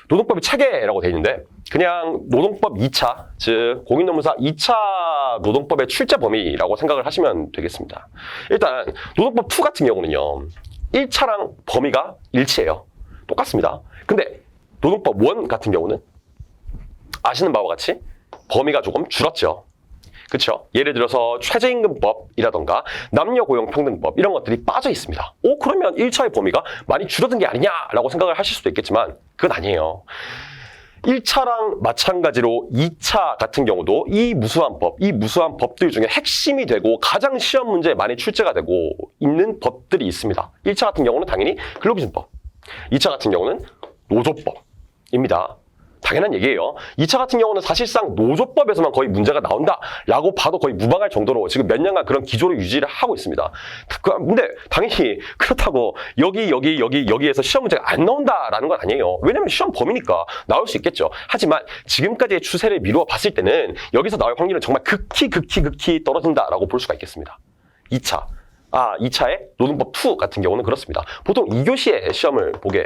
노동법이 체계라고 돼 있는데 그냥 노동법 2차, 즉 공인노무사 2차 노동법의 출제 범위라고 생각을 하시면 되겠습니다. 일단 노동법 2 같은 경우는요. 1차랑 범위가 일치해요. 똑같습니다. 근데 노동법 1 같은 경우는 아시는 바와 같이 범위가 조금 줄었죠. 그렇죠? 예를 들어서 최저임금법이라던가 남녀고용평등법 이런 것들이 빠져 있습니다. 그러면 1차의 범위가 많이 줄어든 게 아니냐라고 생각을 하실 수도 있겠지만 그건 아니에요. 1차랑 마찬가지로 2차 같은 경우도 이 무수한 법들 중에 핵심이 되고 가장 시험 문제에 많이 출제가 되고 있는 법들이 있습니다. 1차 같은 경우는 당연히 근로기준법, 2차 같은 경우는 노조법입니다. 당연한 얘기예요. 2차 같은 경우는 사실상 노조법에서만 거의 문제가 나온다라고 봐도 거의 무방할 정도로 지금 몇 년간 그런 기조를 유지를 하고 있습니다. 근데 당연히 그렇다고 여기에서 시험 문제가 안 나온다라는 건 아니에요. 왜냐면 시험 범위니까 나올 수 있겠죠. 하지만 지금까지의 추세를 미루어 봤을 때는 여기서 나올 확률은 정말 극히 떨어진다라고 볼 수가 있겠습니다. 2차의 노동법 2 같은 경우는 그렇습니다. 보통 2교시에 시험을 보게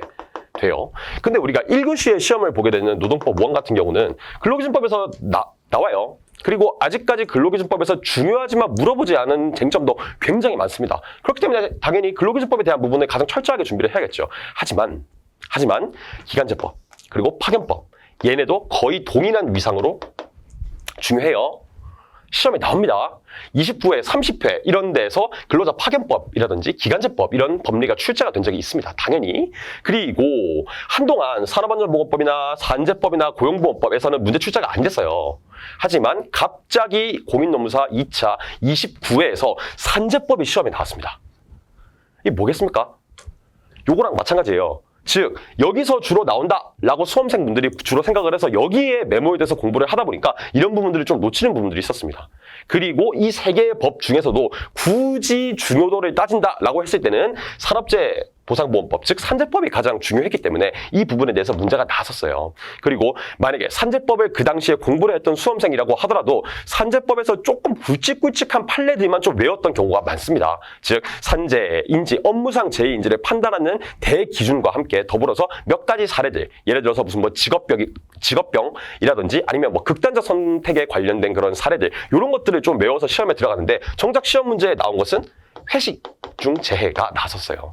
돼요. 근데 우리가 1교시에 시험을 보게 되는 노동법 1 같은 경우는 근로기준법에서 나와요. 그리고 아직까지 근로기준법에서 중요하지만 물어보지 않은 쟁점도 굉장히 많습니다. 그렇기 때문에 당연히 근로기준법에 대한 부분을 가장 철저하게 준비를 해야겠죠. 하지만 기간제법 그리고 파견법 얘네도 거의 동일한 위상으로 중요해요. 시험에 나옵니다. 29회, 30회 이런 데서 근로자 파견법이라든지 기간제법 이런 법리가 출제가 된 적이 있습니다. 당연히. 그리고 한동안 산업안전보건법이나 산재법이나 고용보험법에서는 문제 출제가 안 됐어요. 하지만 갑자기 공인노무사 2차 29회에서 산재법이 시험에 나왔습니다. 이게 뭐겠습니까? 요거랑 마찬가지예요. 즉 여기서 주로 나온다라고 수험생분들이 주로 생각을 해서 여기에 매몰돼서 공부를 하다 보니까 이런 부분들을 좀 놓치는 부분들이 있었습니다. 그리고 이 세 개의 법 중에서도 굳이 중요도를 따진다라고 했을 때는 산업재해 보상보험법, 즉 산재법이 가장 중요했기 때문에 이 부분에 대해서 문제가 나섰어요. 그리고 만약에 산재법을 그 당시에 공부를 했던 수험생이라고 하더라도 산재법에서 조금 굵직굵직한 판례들만 좀 외웠던 경우가 많습니다. 즉 산재, 인지, 업무상 재해인지를 판단하는 대기준과 함께 더불어서 몇 가지 사례들, 예를 들어서 무슨 뭐 직업병이라든지 아니면 뭐 극단적 선택에 관련된 그런 사례들 이런 것들을 좀 외워서 시험에 들어가는데 정작 시험 문제에 나온 것은 회식 중 재해가 나섰어요.